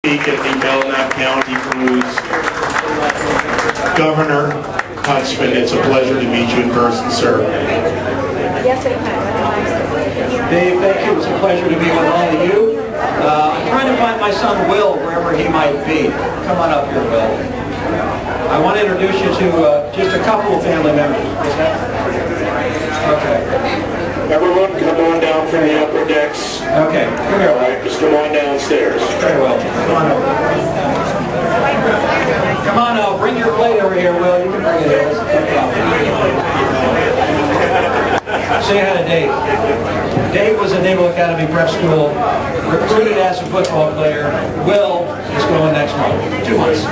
Speak at the Belknap County Governor Huntsman. It's a pleasure to meet you in person, sir. Yes, I can. Dave, thank you. It's a pleasure to be with all of you. I'm trying to find my son Will wherever he might be. Come on up here, Will. I want to introduce you to just a couple of family members. Okay. Everyone, come on down from the upper decks. Okay, come here. All right, just come on downstairs. Very well. Come on over. Come on now, bring your plate over here, Will. You can bring it in. Say hi to Dave. Dave was at Naval Academy Prep School, recruited as a football player. Will is going next month. 2 months.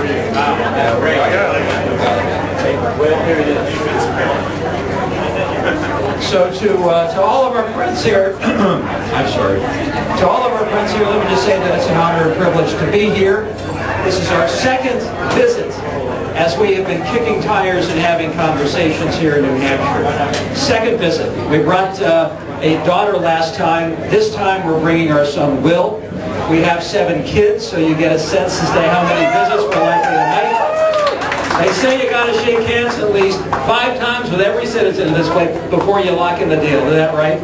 Will, here it is. So to all of our friends here, I'm sorry. To all of our friends here, let me just say that it's an honor and privilege to be here. This is our second visit as we have been kicking tires and having conversations here in New Hampshire. Second visit. We brought a daughter last time. This time we're bringing our son Will. We have 7 kids, so you get a sense as to how many visits we're likely to make. They say you got to shake hands at least 5 times with every citizen in this place before you lock in the deal. Is that right?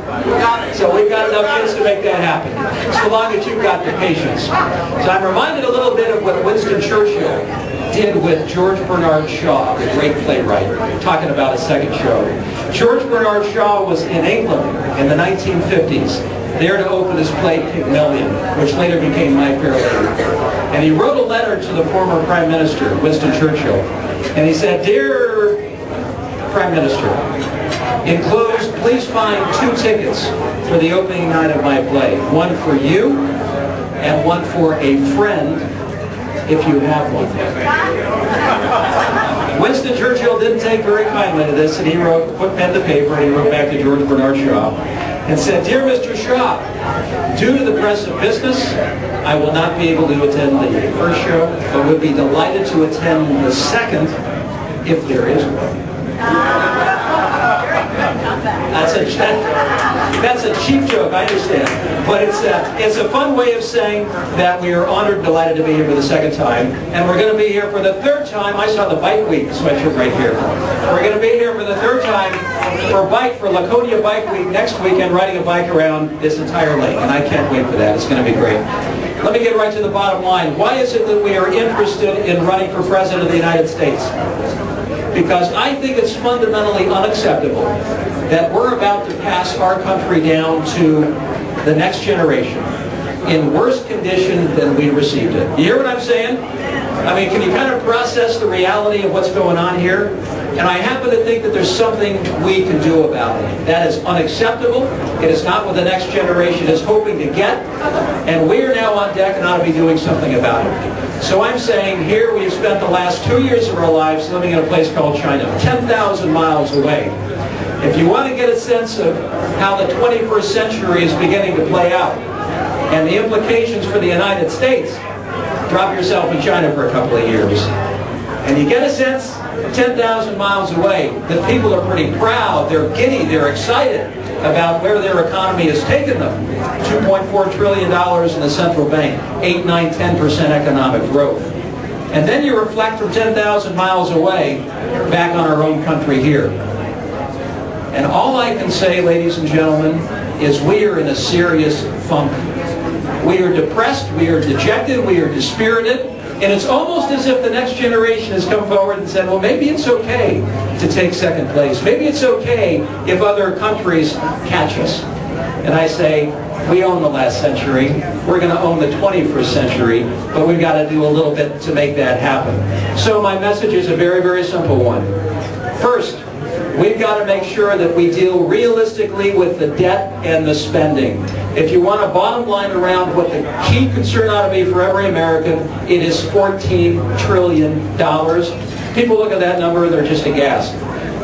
So we've got enough kids to make that happen, so long as you've got the patience. So I'm reminded a little bit of what Winston Churchill did with George Bernard Shaw, the great playwright, talking about a second show. George Bernard Shaw was in England in the 1950s, there to open his play Pygmalion, which later became My Fair Lady. And he wrote a letter to the former Prime Minister, Winston Churchill, and he said, "Dear Prime Minister, enclosed, please find 2 tickets for the opening night of my play. One for you, and one for a friend, if you have one." Winston Churchill didn't take very kindly to this, and he put pen to paper, and he wrote back to George Bernard Shaw and said, "Dear Mr. Shaw, due to the press of business, I will not be able to attend the first show, but would be delighted to attend the second, if there is one." That's a cheap joke, I understand. But it's a fun way of saying that we are honored and delighted to be here for the second time. And we're going to be here for the 3rd time. I saw the Bike Week sweatshirt right here. We're going to be here for the 3rd time for Laconia Bike Week next weekend, riding a bike around this entire lake. And I can't wait for that. It's going to be great. Let me get right to the bottom line. Why is it that we are interested in running for President of the United States? Because I think it's fundamentally unacceptable that we're about to pass our country down to the next generation in worse condition than we received it. You hear what I'm saying? I mean, can you kind of process the reality of what's going on here? And I happen to think that there's something we can do about it. That is unacceptable. It is not what the next generation is hoping to get. And we are now on deck and ought to be doing something about it. So I'm saying here we've spent the last 2 years of our lives living in a place called China, 10,000 miles away. If you want to get a sense of how the 21st century is beginning to play out and the implications for the United States, drop yourself in China for a couple of years. And you get a sense, 10,000 miles away, that people are pretty proud, they're giddy, they're excited about where their economy has taken them. $2.4 trillion in the central bank, 8, 9, 10% economic growth. And then you reflect from 10,000 miles away back on our own country here. And all I can say, ladies and gentlemen, is we are in a serious funk. We are depressed, we are dejected, we are dispirited, and it's almost as if the next generation has come forward and said, well, maybe it's okay to take second place. Maybe it's okay if other countries catch us. And I say, we own the last century. We're going to own the 21st century, but we've got to do a little bit to make that happen. So my message is a very, very simple one. First, we've got to make sure that we deal realistically with the debt and the spending. If you want a bottom line around what the key concern ought to be for every American, it is $14 trillion. People look at that number and they're just aghast.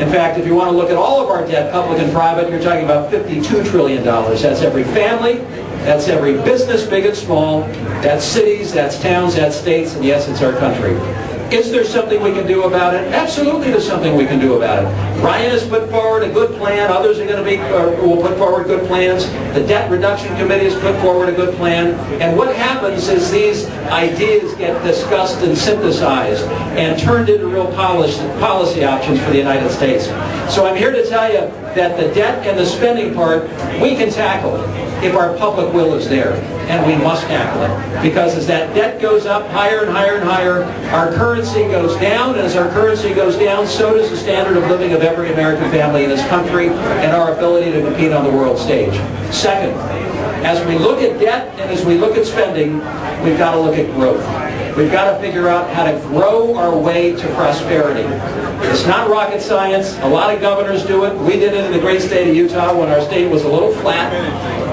In fact, if you want to look at all of our debt, public and private, you're talking about $52 trillion. That's every family, that's every business, big and small, that's cities, that's towns, that's states, and yes, it's our country. Is there something we can do about it? Absolutely there's something we can do about it. Ryan has put forward a good plan. Others are going to will put forward good plans. The Debt Reduction Committee has put forward a good plan. And what happens is these ideas get discussed and synthesized and turned into real policy options for the United States. So I'm here to tell you that the debt and the spending part we can tackle if our public will is there. And we must tackle it. Because as that debt goes up higher and higher and higher, our currency goes down. And as our currency goes down, so does the standard of living of every American family in this country and our ability to compete on the world stage. Second, as we look at debt and as we look at spending, we've got to look at growth. We've got to figure out how to grow our way to prosperity. It's not rocket science. A lot of governors do it. We did it in the great state of Utah when our state was a little flat.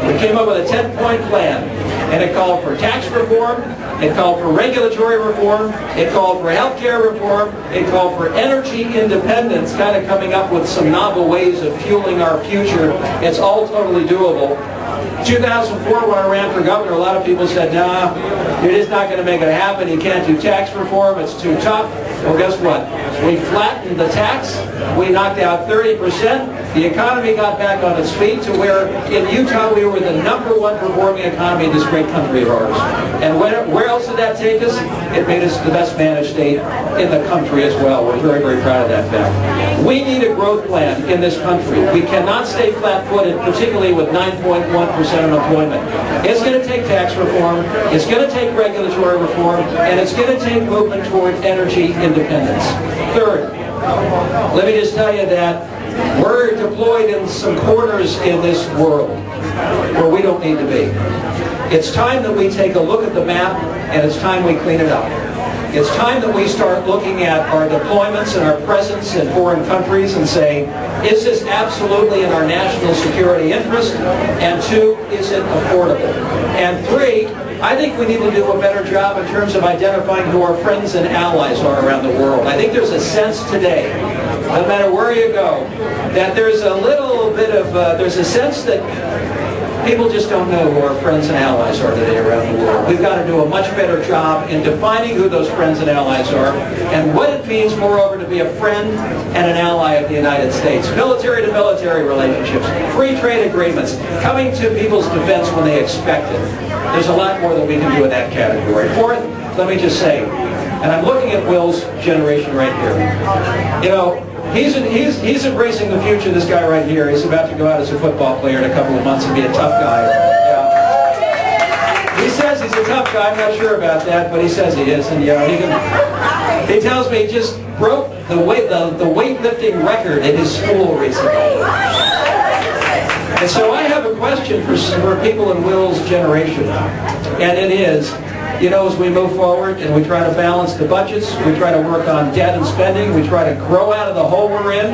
We came up with a 10-point plan, and it called for tax reform, it called for regulatory reform, it called for health care reform, it called for energy independence, kind of coming up with some novel ways of fueling our future. It's all totally doable. 2004, when I ran for governor, a lot of people said, nah, you're just not going to make it happen. You can't do tax reform. It's too tough. Well, guess what? We flattened the tax. We knocked out 30%. The economy got back on its feet to where in Utah we were the #1 performing economy in this great country of ours. And where else did that take us? It made us the best managed state in the country as well. We're very, very proud of that fact. We need a growth plan in this country. We cannot stay flat-footed, particularly with 9.1% unemployment. It's going to take tax reform, it's going to take regulatory reform, and it's going to take movement toward energy independence. Third, let me just tell you that we're deployed in some corners in this world where we don't need to be. It's time that we take a look at the map, and it's time we clean it up. It's time that we start looking at our deployments and our presence in foreign countries and say, is this absolutely in our national security interest? And two, is it affordable? And three, I think we need to do a better job in terms of identifying who our friends and allies are around the world. I think there's a sense today, no matter where you go, that there's a little bit of, there's a sense that people just don't know who our friends and allies are today around the world. We've got to do a much better job in defining who those friends and allies are and what it means, moreover, to be a friend and an ally of the United States. Military-to-military relationships, free trade agreements, coming to people's defense when they expect it. There's a lot more that we can do in that category. Fourth, let me just say, and I'm looking at Will's generation right here. You know, he's embracing the future, this guy right here. He's about to go out as a football player in a couple of months and be a tough guy. Yeah. He says he's a tough guy. I'm not sure about that, but he says he is. And he tells me he just broke the weightlifting record at his school recently. And so I have a question for people in Will's generation, and it is, you know, as we move forward and we try to balance the budgets, we try to work on debt and spending, we try to grow out of the hole we're in,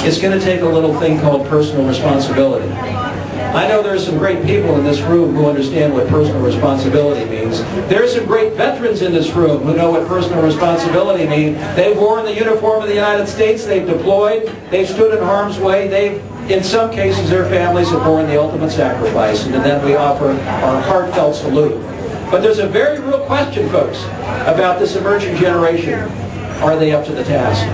it's going to take a little thing called personal responsibility. I know there's some great people in this room who understand what personal responsibility means. There's some great veterans in this room who know what personal responsibility means. They've worn the uniform of the United States, they've deployed, they've stood in harm's way, in some cases their families have borne the ultimate sacrifice, and then we offer our heartfelt salute. But there's a very real question, folks, about this emerging generation. Are they up to the task?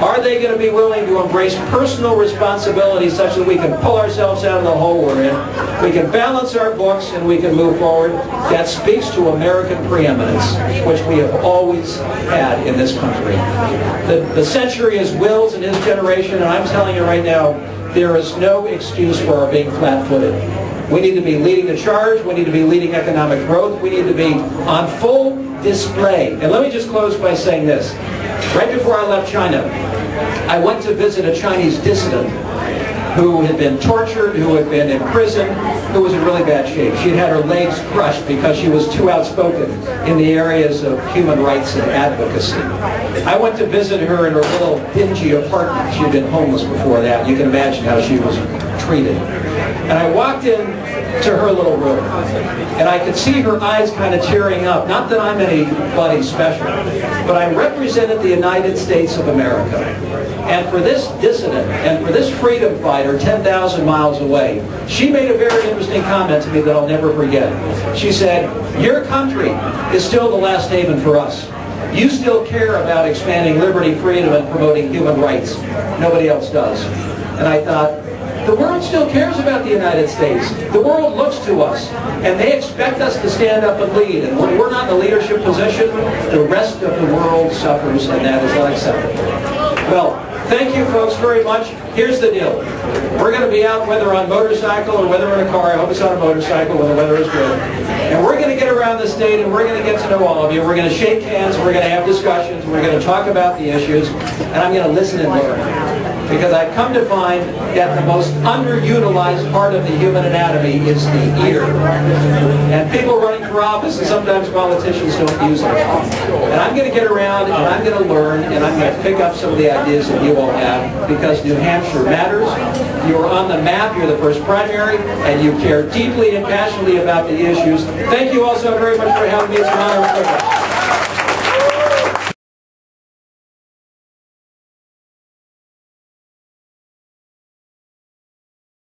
Are they going to be willing to embrace personal responsibility such that we can pull ourselves out of the hole we're in, we can balance our books, and we can move forward? That speaks to American preeminence, which we have always had in this country. The century is Will's and his generation, and I'm telling you right now, there is no excuse for our being flat-footed. We need to be leading the charge. We need to be leading economic growth. We need to be on full display. And let me just close by saying this. Right before I left China, I went to visit a Chinese dissident who had been tortured, who had been in prison, who was in really bad shape. She had her legs crushed because she was too outspoken in the areas of human rights and advocacy. I went to visit her in her little dingy apartment. She had been homeless before that. You can imagine how she was treated. And I walked in to her little room, and I could see her eyes kind of tearing up. Not that I'm anybody special, but I represented the United States of America. And for this dissident, and for this freedom fighter 10,000 miles away, she made a very interesting comment to me that I'll never forget. She said, "Your country is still the last haven for us. You still care about expanding liberty, freedom, and promoting human rights. Nobody else does. And I thought, the world still cares about the United States. The world looks to us, and they expect us to stand up and lead. And when we're not in a leadership position, the rest of the world suffers, and that is unacceptable. Well, thank you folks very much. Here's the deal. We're going to be out whether on motorcycle or whether in a car. I hope it's on a motorcycle when the weather is good. And we're going to get around the state and we're going to get to know all of you. We're going to shake hands, we're going to have discussions, we're going to talk about the issues, and I'm going to listen and learn. Because I've come to find that the most underutilized part of the human anatomy is the ear. And people running for office and sometimes politicians don't use it. And I'm going to get around and I'm going to learn and I'm going to pick up some of the ideas that you all have, because New Hampshire matters. You're on the map, you're the first primary, and you care deeply and passionately about the issues. Thank you all so very much for having me. It's an honor and privilege.